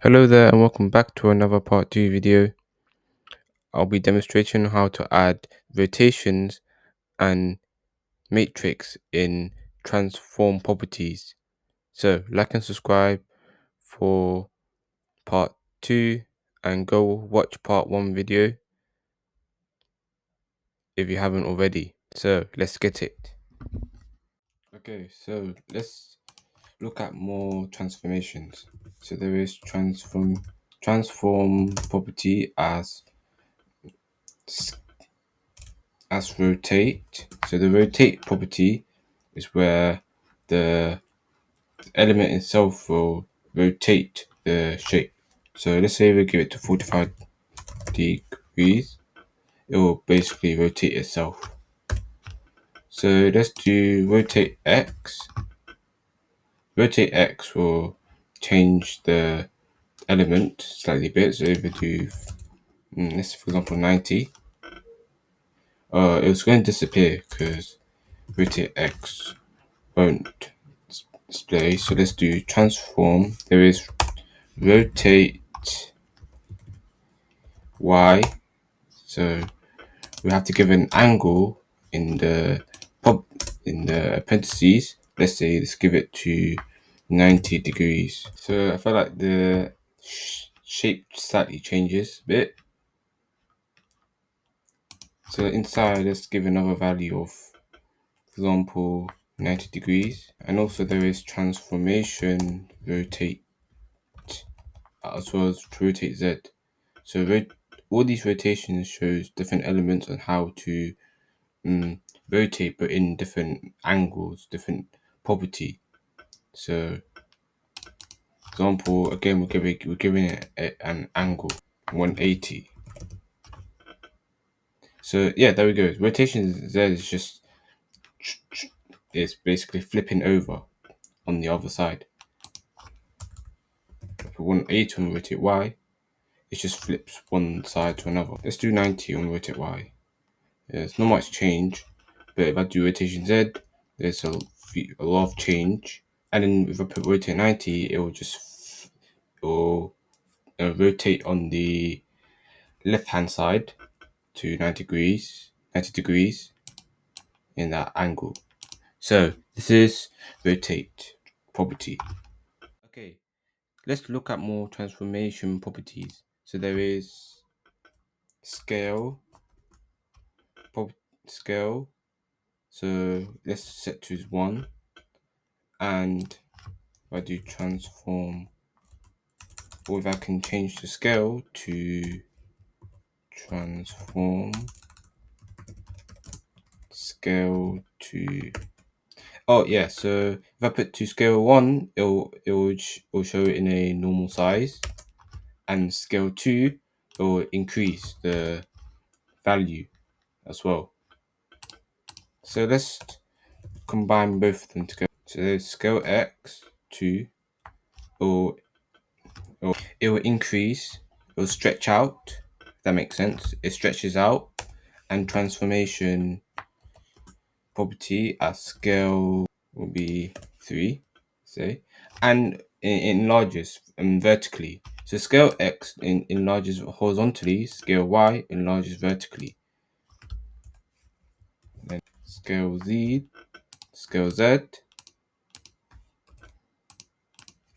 Hello there and welcome back to another part 2 video. I'll be demonstrating how to add rotations and matrix in transform properties. So like and subscribe for part 2 and go watch part 1 video if you haven't already. So let's get it. Okay, so let's look at more transformations. So there is transform property as rotate. So the rotate property is where the element itself will rotate the shape. So let's say we give it to 45 degrees, it will basically rotate itself. So let's do rotate X. Rotate X will change the element slightly bit. So if we do, let's for example 90, it's going to disappear because rotate X won't display. So let's do transform. There is rotate Y. So we have to give an angle in the parentheses. Let's give it to 90 degrees. So I feel like the shape slightly changes a bit. So inside, let's give another value of, for example, 90 degrees. And also there is transformation rotate as well as rotate Z. So all these rotations shows different elements on how to rotate, but in different angles, different property. So, example again, we're giving it an angle 180. So yeah, there we go. Rotation Z is just basically flipping over on the other side. If we want 80 on rotate Y, it just flips one side to another. Let's do 90 on rotate Y. There's not much change, but if I do rotation Z, there's a lot of change. And then if I put rotate 90, it will rotate on the left hand side to 90 degrees in that angle. So this is rotate property. Okay, let's look at more transformation properties. So there is scale, scale. So let's set to 1, and if I do transform, or if I can change the scale to transform scale to, oh yeah, so if I put to scale 1, it'll show it in a normal size, and scale 2 it will increase the value as well. So let's combine both of them together. So there's scale X 2, or it will increase, it will stretch out, if that makes sense. It stretches out, and transformation property at scale will be 3, say, and it enlarges vertically. So scale X enlarges horizontally, scale Y enlarges vertically. Then scale Z, scale Z,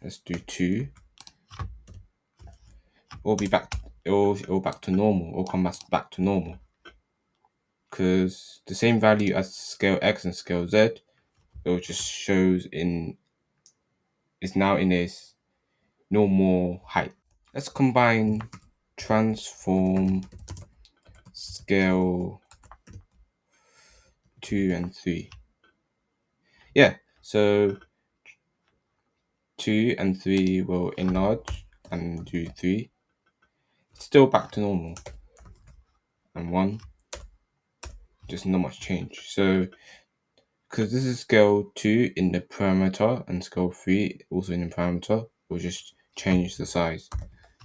let's do 2. It'll back to normal, or come back to normal. Because the same value as scale X and scale Z, it just shows is now in a normal height. Let's combine transform scale 2 and 3. Yeah, so 2 and 3 will enlarge and do 3. Still back to normal. And 1, just not much change. So, because this is scale 2 in the parameter and scale 3 also in the parameter, we'll just change the size.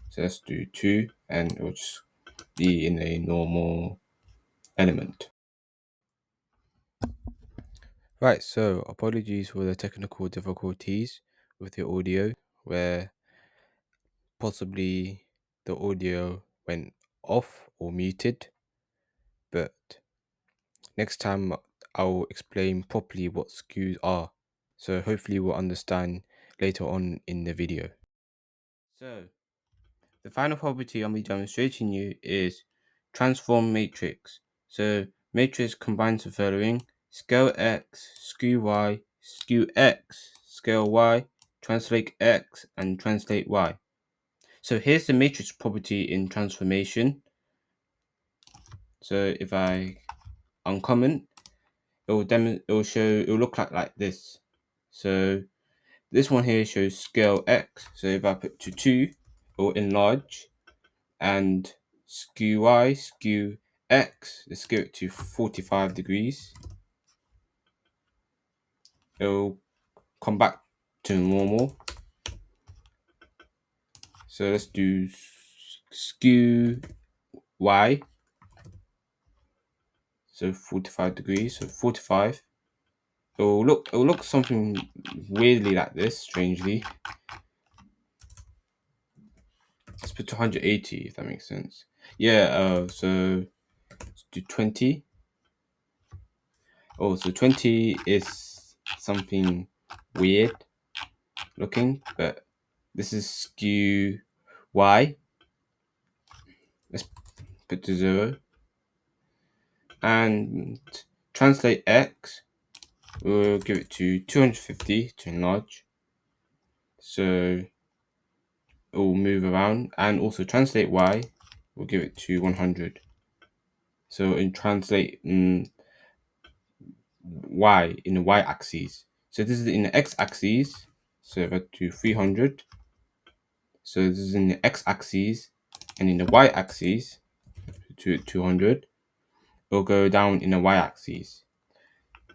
So let's do 2, and it will just be in a normal element. Right, so apologies for the technical difficulties with the audio, where Possibly the audio went off or muted, but next time I'll explain properly what skews are. So hopefully we'll understand later on in the video. So the final property I'll be demonstrating you is transform matrix. So matrix combines the following: scale x, skew y, skew x, scale y, translate x, and translate y. So here's the matrix property in transformation. So if I uncomment, it will look like this. So this one here shows scale x. So if I put to 2, it will enlarge, and skew y, skew x, let's go to 45 degrees. It will come back to normal. So let's do skew y. So 45 degrees. So 45. It will look something weirdly like this, strangely. Let's put 280 if that makes sense. Yeah, so let's do 20. Oh, so 20 is something weird looking, but this is skew y. Let's put to 0. And translate x, we'll give it to 250 to enlarge. So it will move around. And also translate y, we'll give it to 100. So in translate y in the y-axis. So this is in the x-axis. So if I do 300. So this is in the x-axis, and in the y-axis, to 200. It'll go down in the y-axis.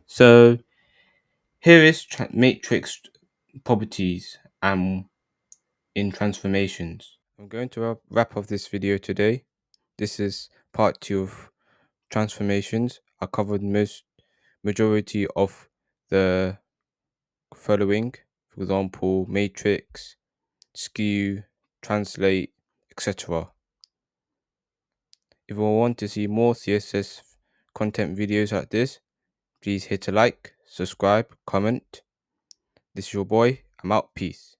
So here is matrix properties in transformations. I'm going to wrap up this video today. This is part 2 of transformations. I covered majority of the following, for example, matrix, skew, translate, etc. If you want to see more CSS content videos like this, please hit a like, subscribe, comment. This is your boy. I'm out. Peace.